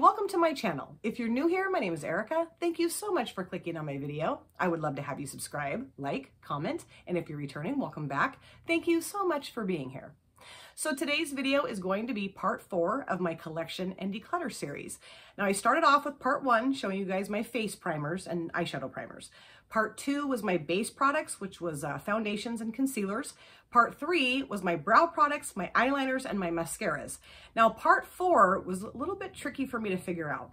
welcome to my channel. If you're new here, my name is Erica. Thank you so much for clicking on my video. I would love to have you subscribe, like, comment, and if you're returning, welcome back. Thank you so much for being here. So today's video is going to be part 4 of my collection and declutter series. Now I started off with part 1 showing you guys my face primers and eyeshadow primers. Part 2 was my base products, which was foundations and concealers. Part 3 was my brow products, my eyeliners, and my mascaras. Now part 4 was a little bit tricky for me to figure out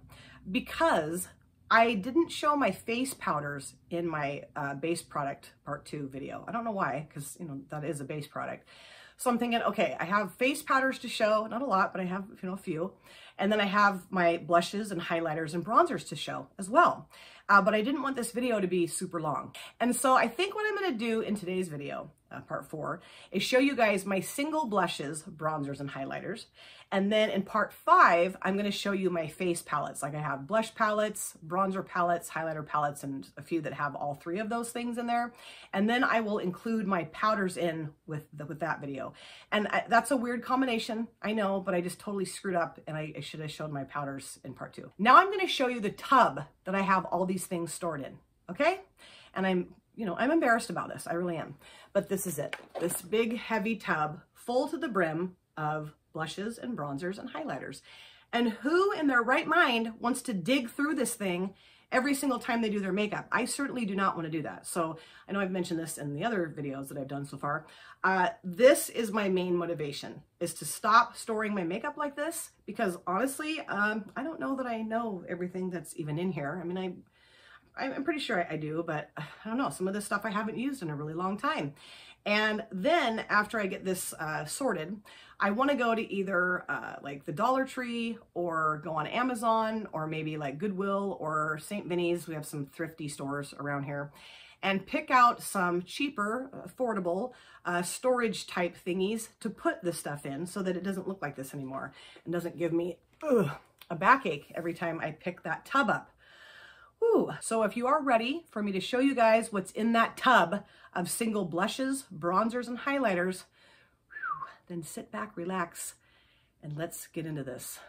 because I didn't show my face powders in my base product part 2 video. I don't know why, because that is a base product. So I'm thinking, okay, I have face powders to show, not a lot, but I have, a few. And then I have my blushes and highlighters and bronzers to show as well. But I didn't want this video to be super long. And so I think what I'm going to do in today's video, part 4, is show you guys my single blushes, bronzers, and highlighters. And then in part 5, I'm going to show you my face palettes. Like I have blush palettes, bronzer palettes, highlighter palettes, and a few that have all 3 of those things in there. And then I will include my powders in with that video. And that's a weird combination, I know, but I just totally screwed up and I should have shown my powders in part 2. Now I'm going to show you the tub that I have all these things stored in, okay? And I'm embarrassed about this, I really am. But this is it, this big heavy tub full to the brim of blushes and bronzers and highlighters. And who in their right mind wants to dig through this thing every single time they do their makeup? I certainly do not want to do that. So I know I've mentioned this in the other videos that I've done so far. This is my main motivation, is to stop storing my makeup like this, because honestly, I don't know that I know everything that's even in here. I mean, I'm pretty sure I do, but I don't know. Some of this stuff I haven't used in a really long time. And then after I get this sorted, I want to go to either like the Dollar Tree or go on Amazon or maybe like Goodwill or St. Vinny's. We have some thrifty stores around here, and pick out some cheaper, affordable storage type thingies to put this stuff in so that it doesn't look like this anymore and doesn't give me a backache every time I pick that tub up. So if you are ready for me to show you guys what's in that tub of single blushes, bronzers, and highlighters, then sit back, relax, and let's get into this.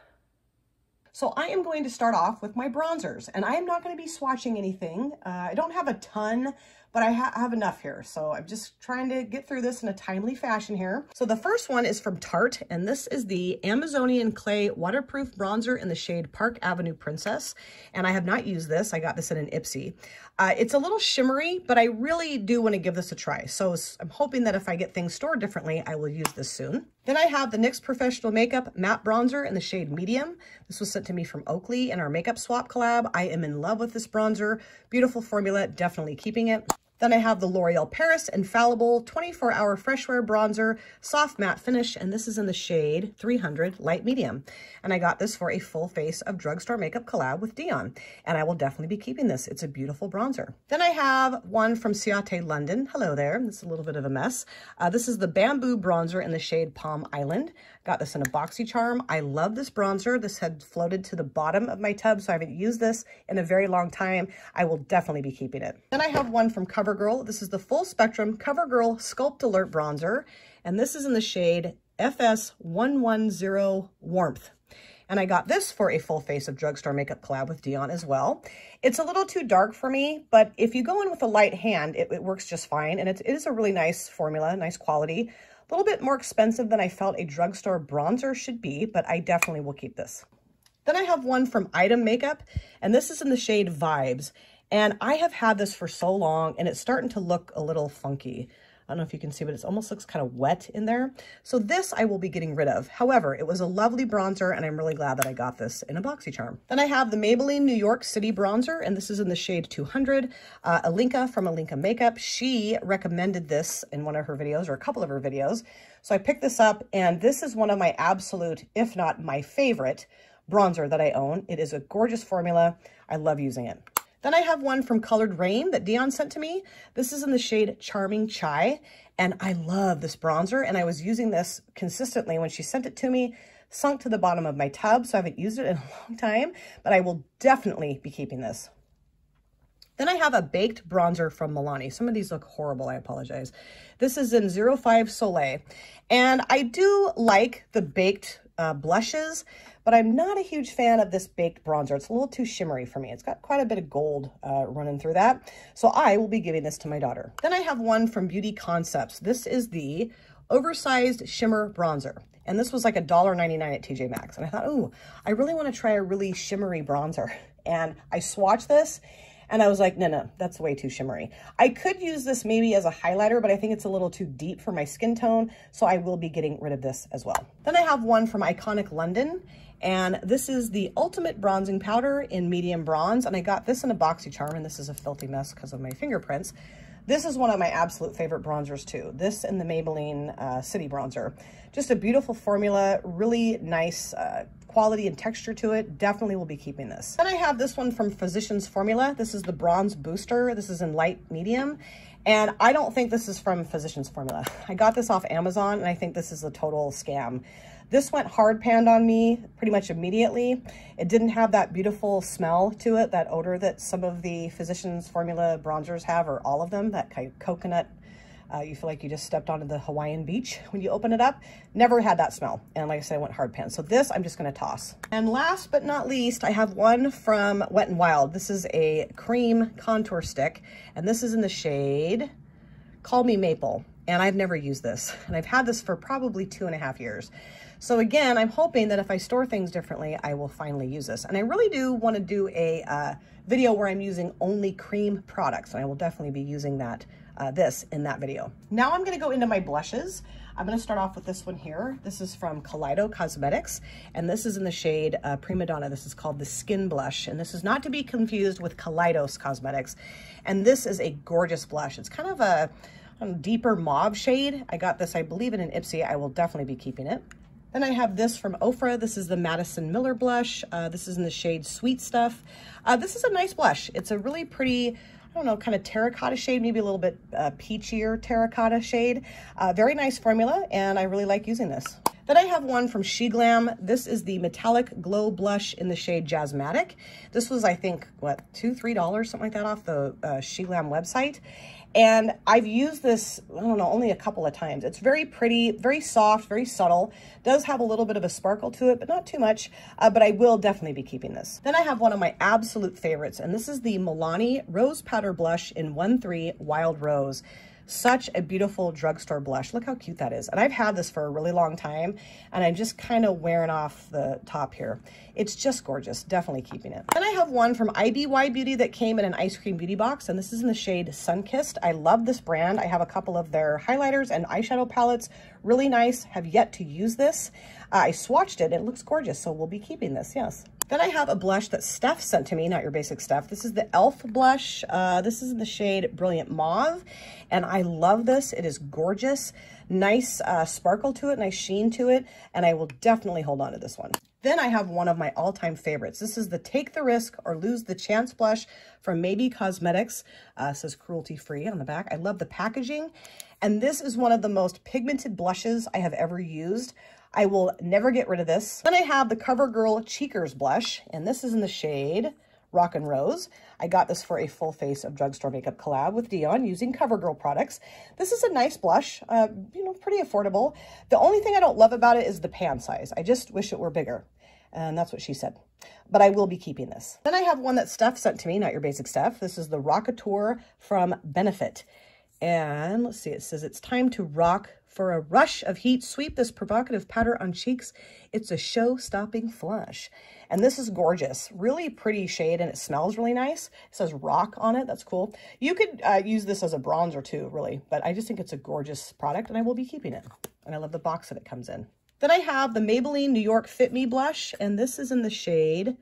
So I am going to start off with my bronzers, and I am not going to be swatching anything. I don't have a ton, but I have enough here. So I'm just trying to get through this in a timely fashion here. So the first one is from Tarte, and this is the Amazonian Clay Waterproof Bronzer in the shade Park Avenue Princess. And I have not used this. I got this in an Ipsy. It's a little shimmery, but I really do want to give this a try. So I'm hoping that if I get things stored differently, I will use this soon. Then I have the NYX Professional Makeup Matte Bronzer in the shade Medium. This was sent to me from Oakley in our Makeup Swap collab. I am in love with this bronzer. Beautiful formula, definitely keeping it. Then I have the L'Oreal Paris Infallible 24-Hour Fresh Wear Bronzer, Soft Matte Finish, and this is in the shade 300 Light Medium. And I got this for a full face of drugstore makeup collab with Dion. And I will definitely be keeping this. It's a beautiful bronzer. Then I have one from Ciate London. Hello there. This is a little bit of a mess. This is the Bamboo Bronzer in the shade Palm Island. Got this in a BoxyCharm. I love this bronzer. This had floated to the bottom of my tub, so I haven't used this in a very long time. I will definitely be keeping it. Then I have one from CoverGirl. This is the Full Spectrum CoverGirl Sculpt Alert Bronzer, and this is in the shade FS110 Warmth. And I got this for a full face of drugstore makeup collab with Dion as well. It's a little too dark for me, but if you go in with a light hand, it works just fine. And it is a really nice formula, nice quality. A little bit more expensive than I felt a drugstore bronzer should be, but I definitely will keep this. Then I have one from Item Makeup, and this is in the shade Vibes. And I have had this for so long, and it's starting to look a little funky. I don't know if you can see, but it almost looks kind of wet in there. So this I will be getting rid of. However, it was a lovely bronzer, and I'm really glad that I got this in a BoxyCharm. Then I have the Maybelline New York City Bronzer, and this is in the shade 200. Alinka from Alinka Makeup, she recommended this in one of her videos, or a couple of her videos. So I picked this up, and this is one of my absolute, if not my favorite, bronzer that I own. It is a gorgeous formula. I love using it. Then I have one from Colored Rain that Dion sent to me. This is in the shade Charming Chai, and I love this bronzer, and I was using this consistently when she sent it to me. Sunk to the bottom of my tub, so I haven't used it in a long time, but I will definitely be keeping this. Then I have a baked bronzer from Milani. Some of these look horrible, I apologize. This is in 05 Soleil, and I do like the baked blushes, but I'm not a huge fan of this baked bronzer. It's a little too shimmery for me. It's got quite a bit of gold running through that. So I will be giving this to my daughter. Then I have one from Beauty Concepts. This is the Oversized Shimmer Bronzer. And this was like $1.99 at TJ Maxx. And I thought, ooh, I really want to try a really shimmery bronzer. And I swatched this and I was like, no, that's way too shimmery. I could use this maybe as a highlighter, but I think it's a little too deep for my skin tone. So I will be getting rid of this as well. Then I have one from Iconic London. And this is the Ultimate Bronzing Powder in medium bronze. And I got this in a BoxyCharm, and this is a filthy mess because of my fingerprints. This is one of my absolute favorite bronzers too. This and the Maybelline City Bronzer. Just a beautiful formula, really nice quality and texture to it. Definitely will be keeping this. Then I have this one from Physicians Formula. This is the Bronze Booster. This is in light medium. And I don't think this is from Physicians Formula. I got this off Amazon and I think this is a total scam. This went hard panned on me pretty much immediately. It didn't have that beautiful smell to it, that odor that some of the Physicians Formula bronzers have, or all of them, that kind of coconut. You feel like you just stepped onto the Hawaiian beach when you open it up. Never had that smell. And like I said, I went hard pan. So this I'm just going to toss. And last but not least, I have one from Wet n Wild. This is a cream contour stick. And this is in the shade Call Me Maple. And I've never used this. And I've had this for probably 2.5 years. So again, I'm hoping that if I store things differently, I will finally use this. And I really do want to do a video where I'm using only cream products. And I will definitely be using that this in that video. Now I'm going to go into my blushes. I'm going to start off with this one here. This is from Kaleido Cosmetics, and this is in the shade Prima Donna. This is called the Skin Blush, and this is not to be confused with Kaleidos Cosmetics. And this is a gorgeous blush. It's kind of a deeper mauve shade. I got this, I believe, in an Ipsy. I will definitely be keeping it. Then I have this from Ofra. This is the Madison Miller blush. This is in the shade Sweet Stuff. This is a nice blush. It's a really pretty, I don't know, kind of terracotta shade, maybe a little bit peachier terracotta shade. Very nice formula, and I really like using this. Then I have one from She Glam. This is the Metallic Glow Blush in the shade Jazzmatic. This was, I think, what, $2, $3, something like that off the She Glam website. And I've used this, I don't know, only a couple of times. It's very pretty, very soft, very subtle. Does have a little bit of a sparkle to it, but not too much. But I will definitely be keeping this. Then I have one of my absolute favorites, and this is the Milani Rose Powder Blush in 1-3 Wild Rose. Such a beautiful drugstore blush. Look how cute that is. And I've had this for a really long time, and I'm just kind of wearing off the top here. It's just gorgeous. Definitely keeping it. Then I have one from IBY Beauty that came in an ice cream beauty box, and this is in the shade Sunkissed. I love this brand. I have a couple of their highlighters and eyeshadow palettes. Really nice. Have yet to use this. I swatched it. It looks gorgeous, so we'll be keeping this, yes. Then I have a blush that Steph sent to me, not your basic Steph. This is the e.l.f. blush. This is in the shade Brilliant Mauve, and I love this. It is gorgeous. Nice sparkle to it, nice sheen to it, and I will definitely hold on to this one. Then I have one of my all-time favorites. This is the Take the Risk or Lose the Chance blush from Maybe Cosmetics. It says cruelty-free on the back. I love the packaging, and this is one of the most pigmented blushes I have ever used. I will never get rid of this. Then I have the CoverGirl Cheekers blush, and this is in the shade Rock and Rose. I got this for a full face of drugstore makeup collab with Dion using CoverGirl products. This is a nice blush, you know, pretty affordable. The only thing I don't love about it is the pan size. I just wish it were bigger. And that's what she said. But I will be keeping this. Then I have one that Steph sent to me, not your basic Steph. This is the Rockateur from Benefit. And let's see, it says it's time to rock. For a rush of heat, sweep this provocative powder on cheeks. It's a show-stopping flush. And this is gorgeous. Really pretty shade, and it smells really nice. It says rock on it. That's cool. You could use this as a bronzer too, really. But I just think it's a gorgeous product, and I will be keeping it. And I love the box that it comes in. Then I have the Maybelline New York Fit Me blush, and this is in the shade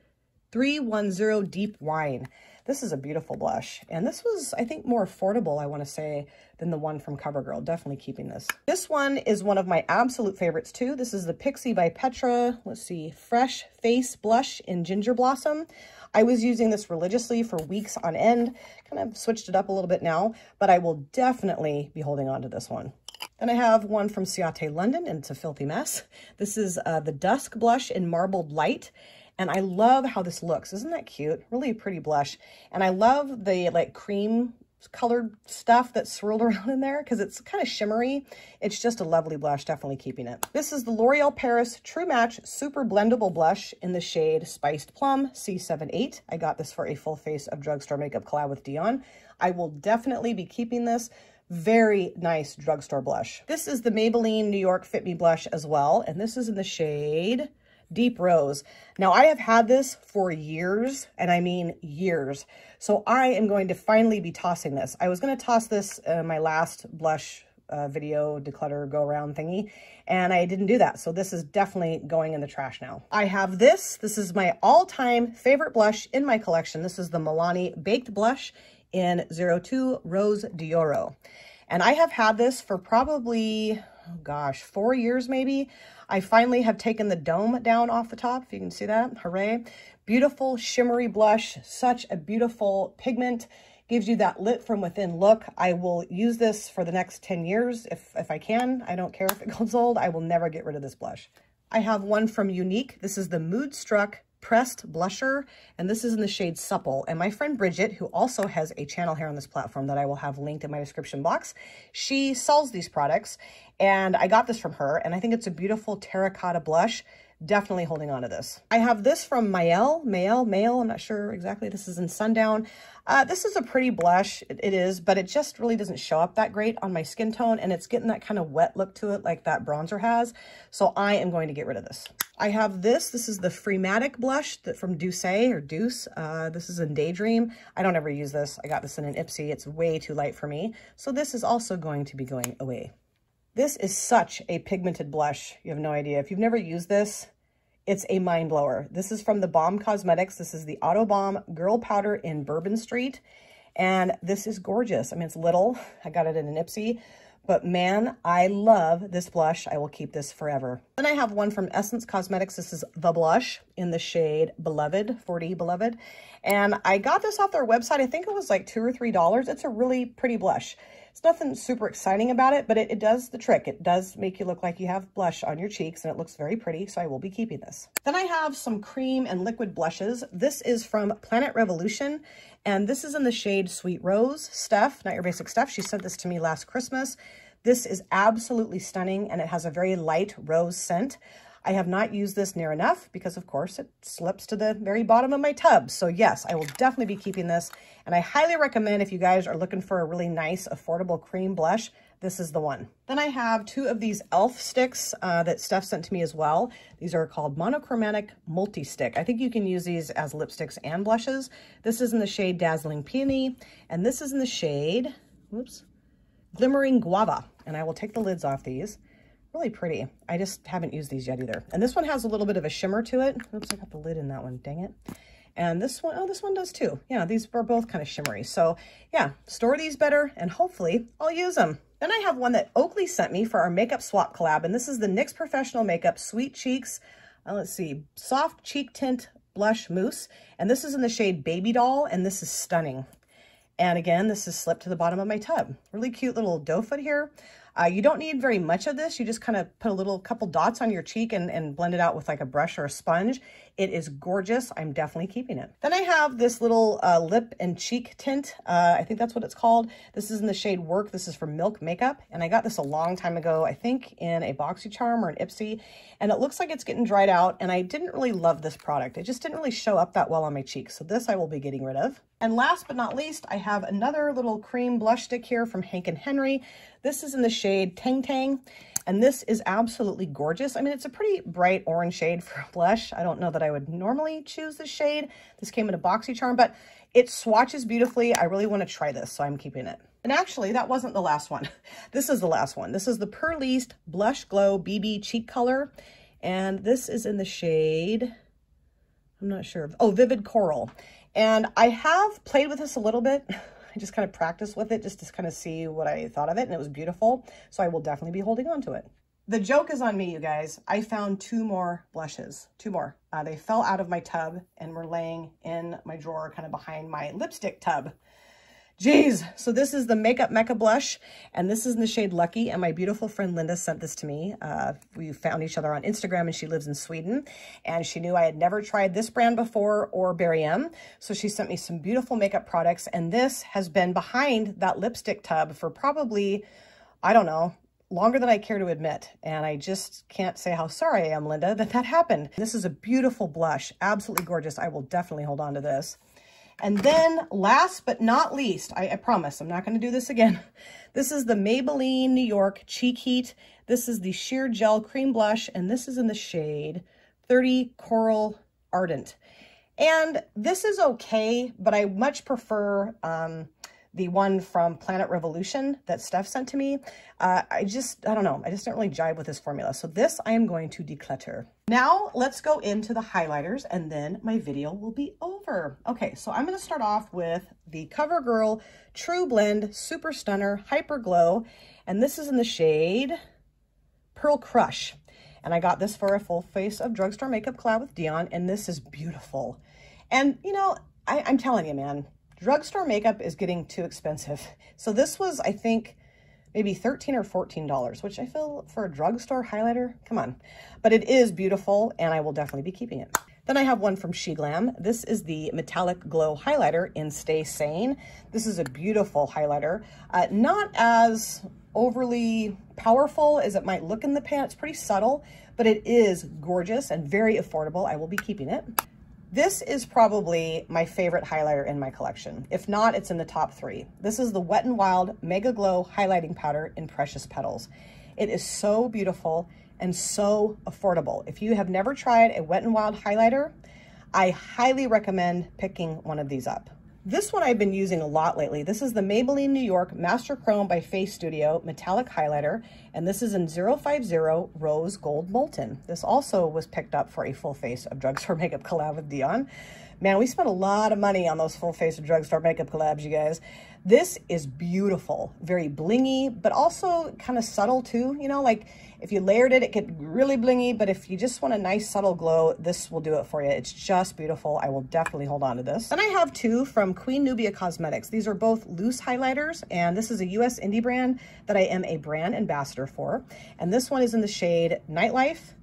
310 Deep Wine. This is a beautiful blush, and this was, I think, more affordable, I want to say, than the one from CoverGirl. Definitely keeping this. This one is one of my absolute favorites, too. This is the Pixie by Petra, let's see, Fresh Face Blush in Ginger Blossom. I was using this religiously for weeks on end. Kind of switched it up a little bit now, but I will definitely be holding on to this one. Then I have one from Ciate London, and it's a filthy mess. This is the Dusk Blush in Marbled Light. And I love how this looks. Isn't that cute? Really pretty blush. And I love the like cream colored stuff that's swirled around in there because it's kind of shimmery. It's just a lovely blush, definitely keeping it. This is the L'Oreal Paris True Match Super Blendable Blush in the shade Spiced Plum C78. I got this for a full face of drugstore makeup collab with Dion. I will definitely be keeping this. Very nice drugstore blush. This is the Maybelline New York Fit Me blush as well, and this is in the shade Deep Rose. Now, I have had this for years, and I mean years. So I am going to finally be tossing this. I was going to toss this in my last blush video declutter go around thingy, and I didn't do that. So this is definitely going in the trash now. I have this. This is my all-time favorite blush in my collection. This is the Milani Baked Blush in 02 Rose d'Oro. And I have had this for probably, oh gosh, 4 years maybe. I finally have taken the dome down off the top, if you can see that. Hooray. Beautiful shimmery blush, such a beautiful pigment. Gives you that lit from within look. I will use this for the next 10 years if I can. I don't care if it goes old. I will never get rid of this blush. I have one from Unique. This is the Mood Struck Pressed Blusher, and this is in the shade Supple. And my friend Bridget, who also has a channel here on this platform that I will have linked in my description box, she sells these products, and I got this from her, and I think it's a beautiful terracotta blush. Definitely holding on to this. I have this from Mael, I'm not sure exactly. This is in Sundown. This is a pretty blush, it is, but it just really doesn't show up that great on my skin tone, and it's getting that kind of wet look to it like that bronzer has. So I am going to get rid of this. I have this. This is the Freematic blush from Deuce or Deuce. This is in Daydream. I don't ever use this. I got this in an Ipsy. It's way too light for me. So this is also going to be going away. This is such a pigmented blush. You have no idea. If you've never used this, it's a mind blower. This is from the Balm Cosmetics. This is the Auto Balm Girl Powder in Bourbon Street. And this is gorgeous. I mean, it's little. I got it in an Ipsy. But man, I love this blush. I will keep this forever. Then I have one from Essence Cosmetics. This is The Blush in the shade Beloved, 40 Beloved. And I got this off their website. I think it was like $2 or $3. It's a really pretty blush. It's nothing super exciting about it, but it does the trick. It does make you look like you have blush on your cheeks, and it looks very pretty, so I will be keeping this. Then I have some cream and liquid blushes. This is from Planet Revolution, and this is in the shade Sweet Rose. Steph, Not Your Basic Steph, she sent this to me last Christmas. This is absolutely stunning, and it has a very light rose scent. I have not used this near enough because, of course, it slips to the very bottom of my tub. So yes, I will definitely be keeping this. And I highly recommend if you guys are looking for a really nice, affordable cream blush, this is the one. Then I have 2 of these e.l.f. sticks that Steph sent to me as well. These are called Monochromatic Multi-Stick. I think you can use these as lipsticks and blushes. This is in the shade Dazzling Peony, and this is in the shade, whoops, Glimmering Guava. And I will take the lids off these. Really pretty. I just haven't used these yet either. And this one has a little bit of a shimmer to it. Oops, I got the lid in that one, dang it. And this one, oh, this one does too. Yeah, these are both kind of shimmery. So yeah, store these better and hopefully I'll use them. Then I have one that Oakley sent me for our makeup swap collab, and this is the NYX Professional Makeup Sweet Cheeks, let's see, Soft Cheek Tint Blush Mousse. And this is in the shade Baby Doll, and this is stunning. And again, this is slipped to the bottom of my tub. Really cute little doe foot here. You don't need very much of this. You just kind of put a couple dots on your cheek and blend it out with like a brush or a sponge. It is gorgeous. I'm definitely keeping it. Then I have this little lip and cheek tint. I think that's what it's called. This is in the shade Work. This is from Milk Makeup. And I got this a long time ago, I think in a BoxyCharm or an Ipsy. And it looks like it's getting dried out. And I didn't really love this product. It just didn't really show up that well on my cheeks. So this I will be getting rid of. And last but not least, I have another little cream blush stick here from Hank & Henry. This is in the shade Tang Tang, and this is absolutely gorgeous. I mean, it's a pretty bright orange shade for a blush. I don't know that I would normally choose this shade. This came in a BoxyCharm, but it swatches beautifully. I really want to try this, so I'm keeping it. And actually, that wasn't the last one. This is the last one. This is the Purliste Blush Glow BB Cheek Color, and this is in the shade, I'm not sure, oh, Vivid Coral. And I have played with this a little bit. I just kind of practiced with it just to kind of see what I thought of it, and it was beautiful. So I will definitely be holding on to it. The joke is on me, you guys. I found 2 more blushes, 2 more. They fell out of my tub and were laying in my drawer kind of behind my lipstick tub. Jeez. So this is the Makeup Mecca blush, and this is in the shade Lucky, and my beautiful friend Linda sent this to me. We found each other on Instagram, and she lives in Sweden, and she knew I had never tried this brand before or Berry M, so she sent me some beautiful makeup products, and this has been behind that lipstick tub for probably, I don't know, longer than I care to admit, and I just can't say how sorry I am, Linda, that that happened. This is a beautiful blush, absolutely gorgeous. I will definitely hold on to this. And then last but not least, I promise I'm not going to do this again. This is the Maybelline New York Cheek Heat. This is the Sheer Gel Cream Blush, and this is in the shade 30 Coral Ardent. And this is okay, but I much prefer the one from Planet Revolution that Steph sent to me. I don't know. I just don't really jive with this formula. So this I am going to declutter. Now let's go into the highlighters and then my video will be over. Okay, so I'm going to start off with the CoverGirl True Blend Super Stunner Hyper Glow. And this is in the shade Pearl Crush. And I got this for a full face of drugstore makeup collab with Dion. And this is beautiful. And you know, I'm telling you, man, drugstore makeup is getting too expensive. So this was, I think, maybe $13 or $14, which I feel for a drugstore highlighter, come on. But it is beautiful, and I will definitely be keeping it. Then I have one from SheGlam. This is the Metallic Glow Highlighter in Stay Sane. This is a beautiful highlighter. Not as overly powerful as it might look in the pan. It's pretty subtle, but it is gorgeous and very affordable. I will be keeping it. This is probably my favorite highlighter in my collection. If not, it's in the top 3. This is the Wet n Wild Mega Glow Highlighting Powder in Precious Petals. It is so beautiful and so affordable. If you have never tried a Wet n Wild highlighter, I highly recommend picking one of these up. This one I've been using a lot lately. This is the Maybelline New York Master Chrome by Face Studio Metallic Highlighter, and this is in 050 Rose Gold Molten. This also was picked up for a full face of drugstore makeup collab with Dion. Man, we spent a lot of money on those full face of drugstore makeup collabs, you guys. This is beautiful, very blingy, but also kind of subtle too. You know, like if you layered it, it could really blingy, but if you just want a nice subtle glow, this will do it for you. It's just beautiful. I will definitely hold on to this. Then I have two from Queen Nubia Cosmetics. These are both loose highlighters, and this is a US indie brand that I am a brand ambassador for. And this one is in the shade Nightlife,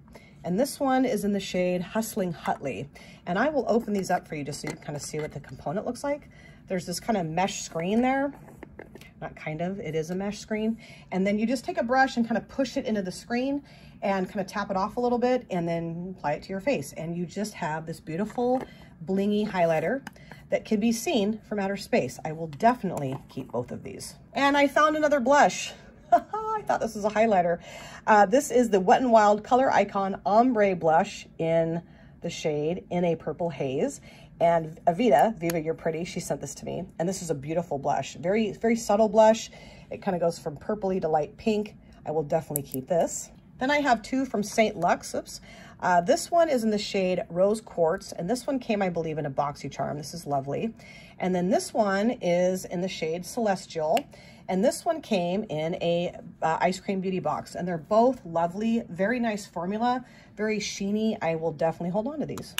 and this one is in the shade Hustling Hutley. And I will open these up for you just so you can kind of see what the component looks like. There's this kind of mesh screen there. Not kind of, it is a mesh screen. And then you just take a brush and kind of push it into the screen and kind of tap it off a little bit and then apply it to your face. And you just have this beautiful blingy highlighter that can be seen from outer space. I will definitely keep both of these. And I found another blush. I thought this was a highlighter. This is the Wet n Wild Color Icon Ombre Blush in the shade In a Purple Haze. And Viva, you're pretty, she sent this to me. And this is a beautiful blush. Very, very subtle blush. It kind of goes from purpley to light pink. I will definitely keep this. Then I have two from St. Lux. Oops. This one is in the shade Rose Quartz. And this one came, I believe, in a BoxyCharm. This is lovely. And then this one is in the shade Celestial. And this one came in a ice cream beauty box. And they're both lovely, very nice formula, very sheeny. I will definitely hold on to these.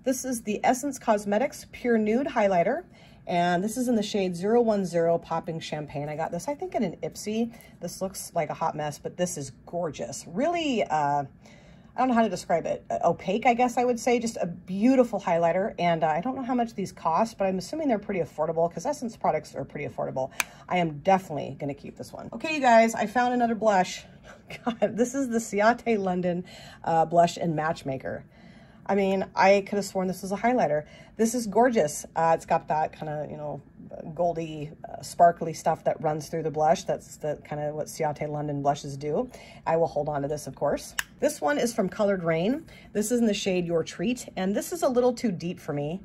This is the Essence Cosmetics Pure Nude Highlighter, and this is in the shade 010 Popping Champagne. I got this, I think, in an Ipsy. This looks like a hot mess, but this is gorgeous. Really, I don't know how to describe it. Opaque, I guess I would say. Just a beautiful highlighter, and I don't know how much these cost, but I'm assuming they're pretty affordable because Essence products are pretty affordable. I am definitely going to keep this one. Okay, you guys, I found another blush. God, this is the Ciate London blush in Matchmaker. I mean, I could have sworn this was a highlighter. This is gorgeous. It's got that kind of, you know, goldy, sparkly stuff that runs through the blush. That's the kind of what Ciate London blushes do. I will hold on to this, of course. This one is from Colored Rain. This is in the shade Your Treat, and this is a little too deep for me.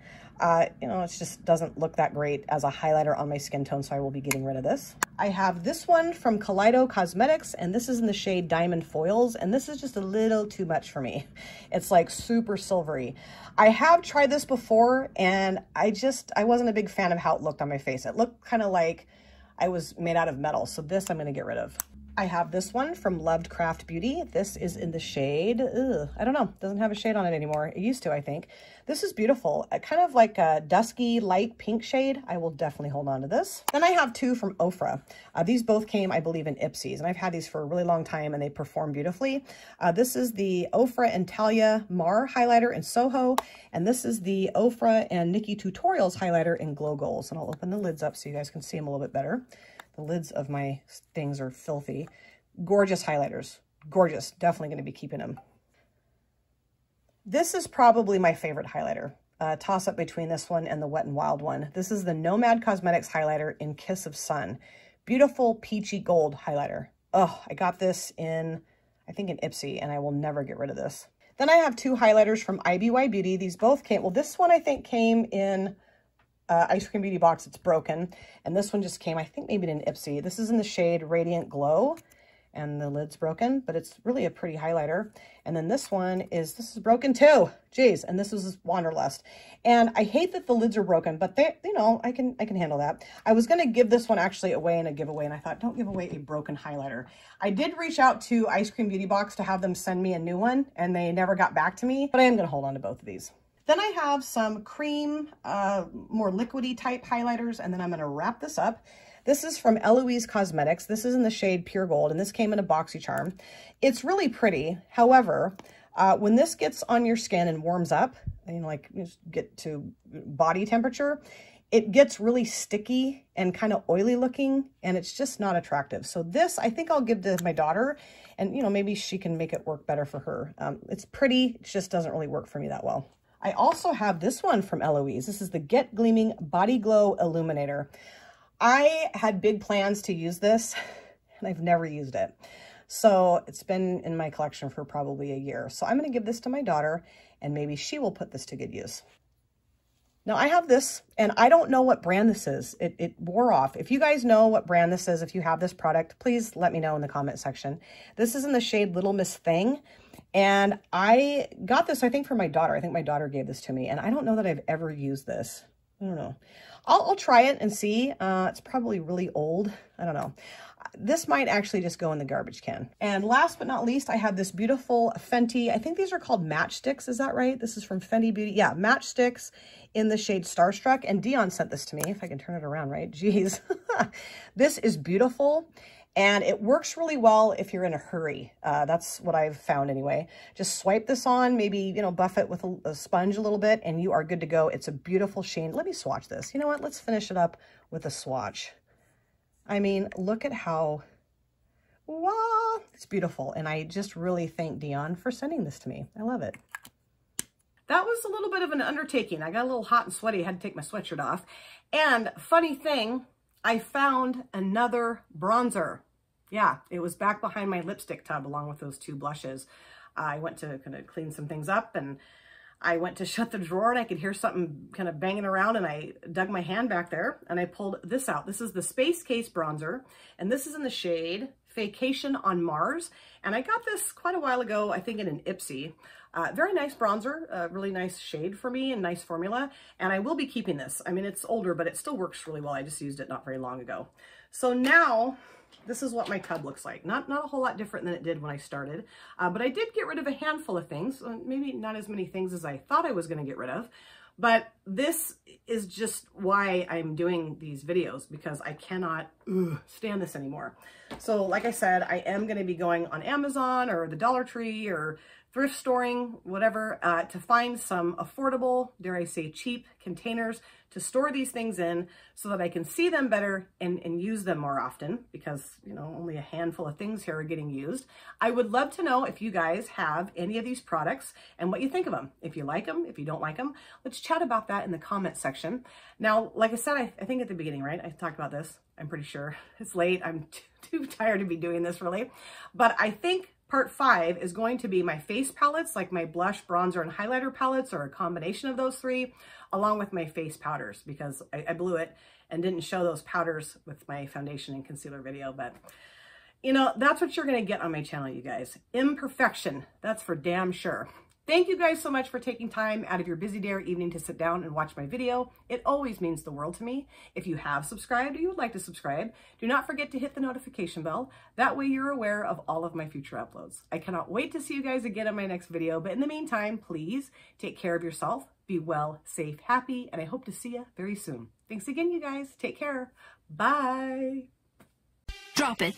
You know, it just doesn't look that great as a highlighter on my skin tone, so I will be getting rid of this. I have this one from Kaleido Cosmetics, and this is in the shade Diamond Foils, and this is just a little too much for me. It's like super silvery. I have tried this before, and I wasn't a big fan of how it looked on my face. It looked kind of like I was made out of metal, so this I'm going to get rid of. I have this one from Loved Craft Beauty. This is in the shade, I don't know, doesn't have a shade on it anymore. It used to, I think. This is beautiful, kind of like a dusky light pink shade. I will definitely hold on to this. Then I have two from Ofra. These both came, I believe, in Ipsies, and I've had these for a really long time and they perform beautifully. This is the Ofra and Talia Mar highlighter in Soho, and this is the Ofra and Nikki Tutorials highlighter in Glow Goals. And I'll open the lids up so you guys can see them a little bit better. The lids of my things are filthy. Gorgeous highlighters. Gorgeous. Definitely going to be keeping them. This is probably my favorite highlighter. Toss up between this one and the Wet n Wild one. This is the Nomad Cosmetics highlighter in Kiss of Sun. Beautiful peachy gold highlighter. Oh, I got this in, I think in Ipsy, and I will never get rid of this. Then I have two highlighters from IBY Beauty. These both came, well, this one I think came in Ice Cream Beauty box. It's broken. And this one just came, I think maybe in Ipsy. This is in the shade Radiant Glow, and the lid's broken, but it's really a pretty highlighter. And then this one is, this is broken too. Jeez. And this is Wanderlust. And I hate that the lids are broken, but they, you know, I can handle that. I was going to give this one actually away in a giveaway, and I thought, don't give away a broken highlighter. I did reach out to Ice Cream Beauty box to have them send me a new one, and they never got back to me, but I am going to hold on to both of these. Then I have some cream, more liquidy type highlighters, and then I'm going to wrap this up. This is from Eloise Cosmetics. This is in the shade Pure Gold, and this came in a BoxyCharm. It's really pretty. However, when this gets on your skin and warms up, and like you get to body temperature, it gets really sticky and kind of oily looking, and it's just not attractive. So this, I think I'll give to my daughter, and you know, maybe she can make it work better for her. It's pretty, it just doesn't really work for me that well. I also have this one from Eloise. This is the Get Gleaming Body Glow Illuminator. I had big plans to use this, and I've never used it. So it's been in my collection for probably a year. So I'm going to give this to my daughter, and maybe she will put this to good use. Now I have this, and I don't know what brand this is. It wore off. If you guys know what brand this is, if you have this product, please let me know in the comment section. This is in the shade Little Miss Thing. And I got this, I think, for my daughter. I think my daughter gave this to me, and I don't know that I've ever used this. I don't know. I'll try it and see. It's probably really old. I don't know. This might actually just go in the garbage can. And last but not least, I have this beautiful Fenty. I think these are called Matchsticks. Is that right? This is from Fenty Beauty. Yeah, Matchsticks in the shade Starstruck. And Dion sent this to me. If I can turn it around right. Jeez. This is beautiful. And it works really well if you're in a hurry. That's what I've found anyway. Just swipe this on, maybe, you know, buff it with a sponge a little bit, and you are good to go. It's a beautiful sheen. Let me swatch this. You know what? Let's finish it up with a swatch. I mean, look at how, wow, it's beautiful. And I just really thank Dion for sending this to me. I love it. That was a little bit of an undertaking. I got a little hot and sweaty. I had to take my sweatshirt off. And funny thing, I found another bronzer. Yeah, it was back behind my lipstick tub along with those two blushes. I went to kind of clean some things up, and I went to shut the drawer, and I could hear something kind of banging around, and I dug my hand back there and I pulled this out. This is the Space Case bronzer, and this is in the shade Vacation on Mars. And I got this quite a while ago, I think in an Ipsy. Very nice bronzer, really nice shade for me and nice formula. And I will be keeping this. I mean, it's older, but it still works really well. I just used it not very long ago. So now this is what my tub looks like. Not a whole lot different than it did when I started, but I did get rid of a handful of things. Maybe not as many things as I thought I was going to get rid of, but this is just why I'm doing these videos, because I cannot stand this anymore. So like I said, I am going to be going on Amazon or the Dollar Tree or thrift storing, whatever, to find some affordable, dare I say cheap containers to store these things in so that I can see them better and use them more often, because, you know, only a handful of things here are getting used. I would love to know if you guys have any of these products and what you think of them. If you like them, if you don't like them, let's chat about that in the comment section. Now, like I said, I think at the beginning, right? I talked about this. I'm pretty sure it's late. I'm too tired to be doing this really, but I think Part 5 is going to be my face palettes, like my blush, bronzer, and highlighter palettes, or a combination of those three, along with my face powders, because I blew it and didn't show those powders with my foundation and concealer video. But, you know, that's what you're going to get on my channel, you guys. Imperfection, that's for damn sure. Thank you guys so much for taking time out of your busy day or evening to sit down and watch my video. It always means the world to me. If you have subscribed or you would like to subscribe, do not forget to hit the notification bell. That way you're aware of all of my future uploads. I cannot wait to see you guys again in my next video, but in the meantime, please take care of yourself, be well, safe, happy, and I hope to see you very soon. Thanks again, you guys. Take care. Bye. Drop it.